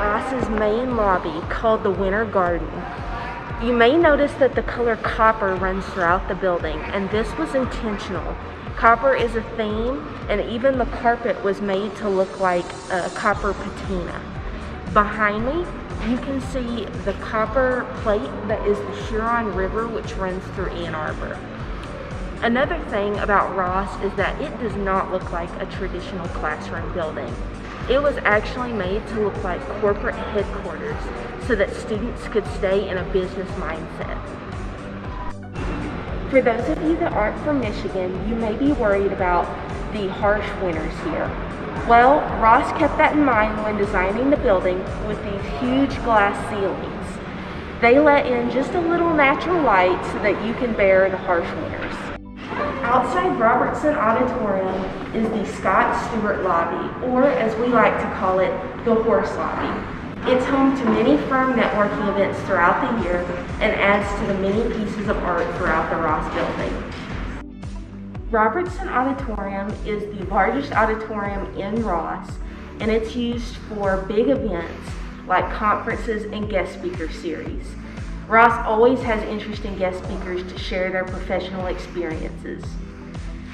Ross's main lobby called the Winter Garden. You may notice that the color copper runs throughout the building, and this was intentional. Copper is a theme, and even the carpet was made to look like a copper patina. Behind me, you can see the copper plate that is the Huron River, which runs through Ann Arbor. Another thing about Ross is that it does not look like a traditional classroom building. It was actually made to look like corporate headquarters so that students could stay in a business mindset. For those of you that aren't from Michigan, you may be worried about the harsh winters here. Well, Ross kept that in mind when designing the building with these huge glass ceilings. They let in just a little natural light so that you can bear the harsh winters. Outside Robertson Auditorium is the Scott Stewart Lobby, or as we like to call it, the Horse Lobby. It's home to many firm networking events throughout the year and adds to the many pieces of art throughout the Ross building. Robertson Auditorium is the largest auditorium in Ross, and it's used for big events like conferences and guest speaker series. Ross always has interesting guest speakers to share their professional experiences.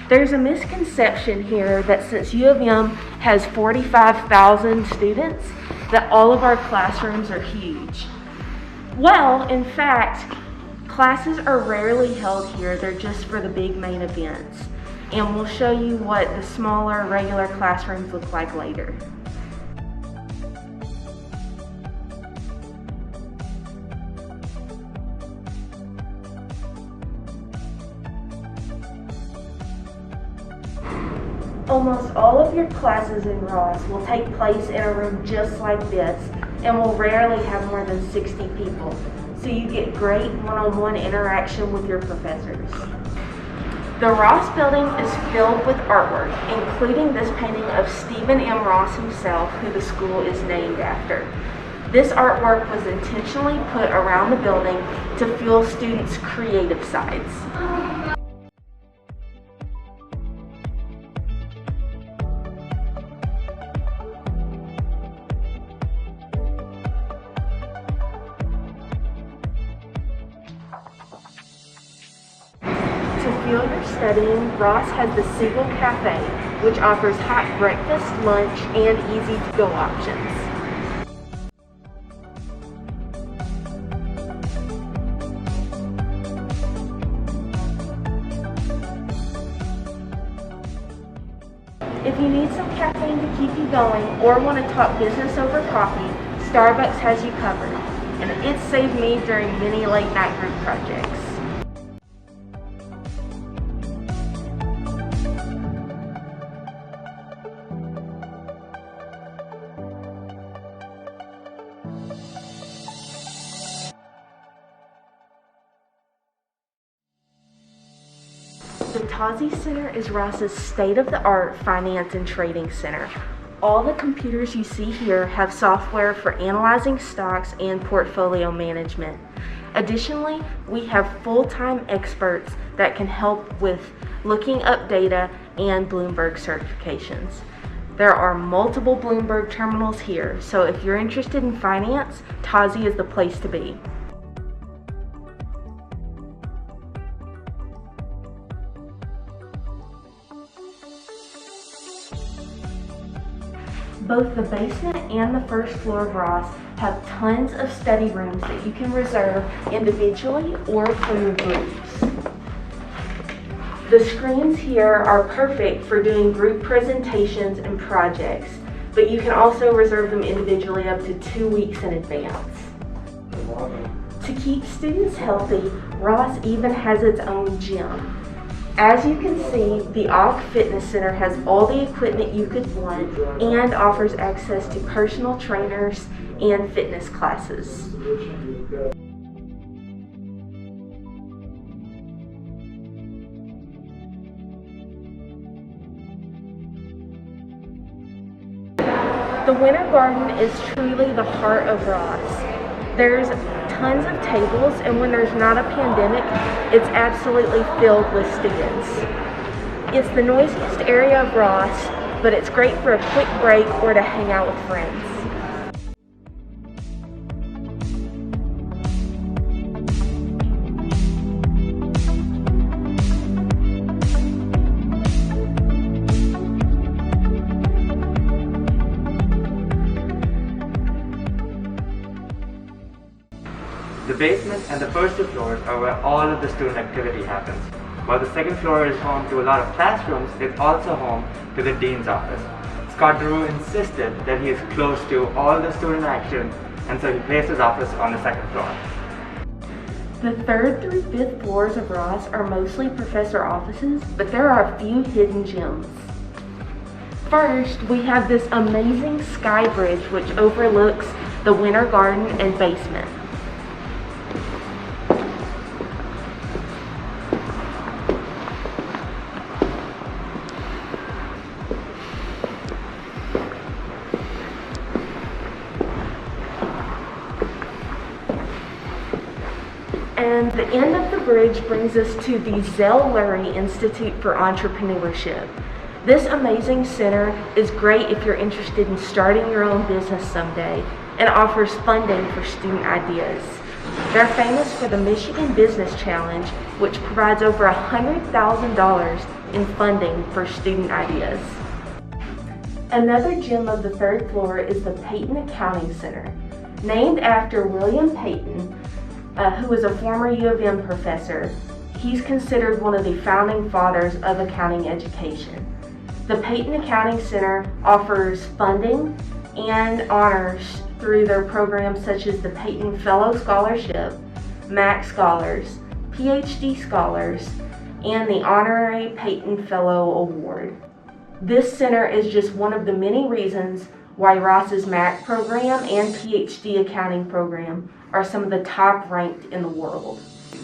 There's a misconception here that since U of M has 45,000 students, that all of our classrooms are huge. Well, in fact, classes are rarely held here. They're just for the big main events. And we'll show you what the smaller regular classrooms look like later. Almost all of your classes in Ross will take place in a room just like this and will rarely have more than 60 people, so you get great one-on-one interaction with your professors. The Ross building is filled with artwork, including this painting of Stephen M. Ross himself, who the school is named after. This artwork was intentionally put around the building to fuel students' creative sides. To fuel your studying, Ross has the Seigle Cafe, which offers hot breakfast, lunch, and easy-to-go options. If you need some caffeine to keep you going or want to talk business over coffee, Starbucks has you covered, and it's saved me during many late-night group projects. The Tozzi Center is Ross's state-of-the-art finance and trading center. All the computers you see here have software for analyzing stocks and portfolio management. Additionally, we have full-time experts that can help with looking up data and Bloomberg certifications. There are multiple Bloomberg terminals here, so if you're interested in finance, Tozzi is the place to be. Both the basement and the first floor of Ross have tons of study rooms that you can reserve individually or for your groups. The screens here are perfect for doing group presentations and projects, but you can also reserve them individually up to 2 weeks in advance. To keep students healthy, Ross even has its own gym. As you can see, the Och Fitness Center has all the equipment you could want and offers access to personal trainers and fitness classes. The Winter Garden is truly the heart of Ross. There's tons of tables, and when there's not a pandemic, it's absolutely filled with students. It's the noisiest area of Ross, but it's great for a quick break or to hang out with friends. basement and the first 2 floors are where all of the student activity happens. While the second floor is home to a lot of classrooms, it's also home to the dean's office. Scott Drew insisted that he is close to all the student action, and so he placed his office on the second floor. The 3rd through 5th floors of Ross are mostly professor offices, but there are a few hidden gems. First, we have this amazing Skybridge which overlooks the winter garden and basement. And the end of the bridge brings us to the Zell Lurie Institute for Entrepreneurship. This amazing center is great if you're interested in starting your own business someday and offers funding for student ideas. They're famous for the Michigan Business Challenge, which provides over $100,000 in funding for student ideas. Another gem of the 3rd floor is the Paton Accounting Center, named after William Paton, who was a former U of M professor. He's considered one of the founding fathers of accounting education. The Paton Accounting Center offers funding and honors through their programs such as the Paton Fellow Scholarship, MAC Scholars, PhD Scholars, and the Honorary Paton Fellow Award. This center is just one of the many reasons why Ross's MAC program and PhD accounting program are some of the top ranked in the world.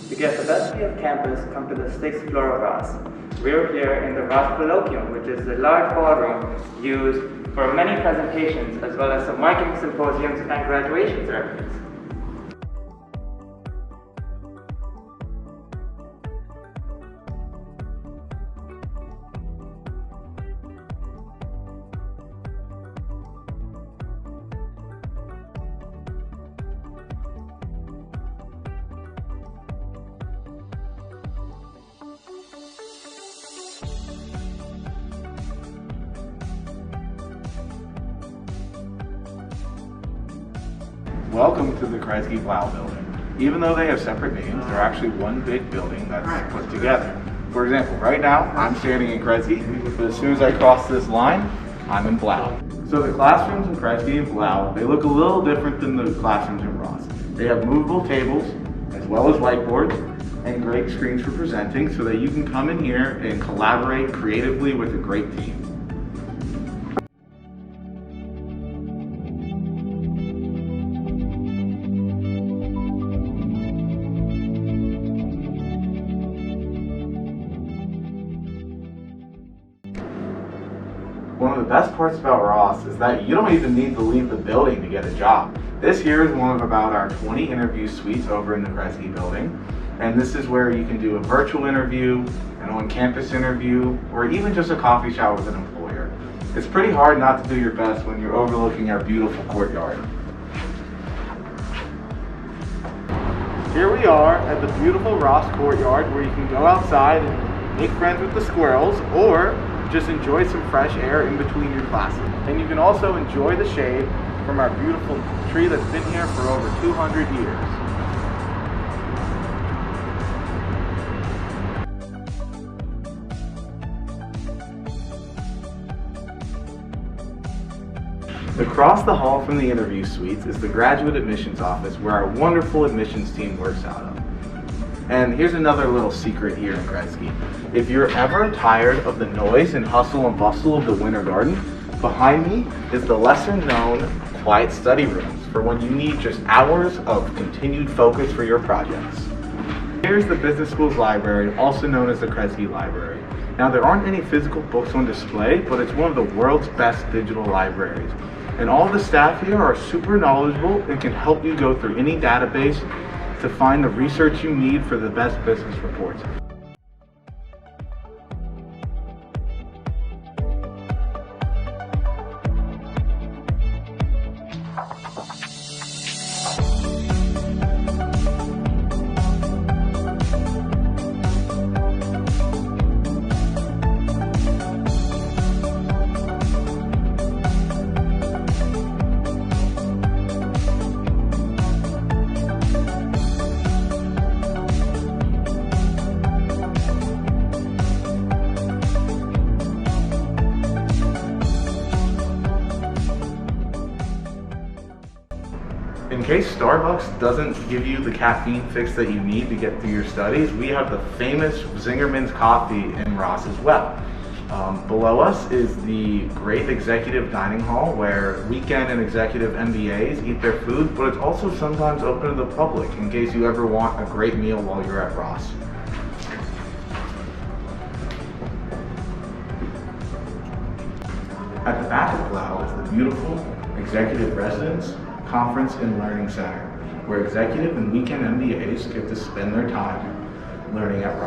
To get the best view of campus, come to the 6th floor of Ross. We're here in the Tauber Colloquium, which is the large ballroom used for many presentations as well as some marketing symposiums and graduation ceremonies. Welcome to the Kresge Blau building. Even though they have separate names, they're actually one big building that's put together. For example, right now, I'm standing in Kresge, but as soon as I cross this line, I'm in Blau. So the classrooms in Kresge and Blau, they look a little different than the classrooms in Ross. They have movable tables, as well as whiteboards, and great screens for presenting so that you can come in here and collaborate creatively with a great team. One of the best parts about Ross is that you don't even need to leave the building to get a job. This here is one of about our 20 interview suites over in the Kresge building. And this is where you can do a virtual interview, an on-campus interview, or even just a coffee chat with an employer. It's pretty hard not to do your best when you're overlooking our beautiful courtyard. Here we are at the beautiful Ross courtyard where you can go outside and make friends with the squirrels or just enjoy some fresh air in between your classes. And you can also enjoy the shade from our beautiful tree that's been here for over 200 years. Across the hall from the interview suites is the graduate admissions office where our wonderful admissions team works out of. And here's another little secret here in Kresge. If you're ever tired of the noise and hustle and bustle of the winter garden, behind me is the lesser known quiet study rooms for when you need just hours of continued focus for your projects. Here's the business school's library, also known as the Kresge Library. Now there aren't any physical books on display, but it's one of the world's best digital libraries. And all the staff here are super knowledgeable and can help you go through any database to find the research you need for the best business reports. in case Starbucks doesn't give you the caffeine fix that you need to get through your studies, we have the famous Zingerman's coffee in Ross as well. Below us is the great executive dining hall where weekend and executive MBAs eat their food, but it's also sometimes open to the public in case you ever want a great meal while you're at Ross. At the back of Blau is the beautiful Executive Residence, Conference and Learning Center, where executive and weekend MBAs get to spend their time learning at Ross.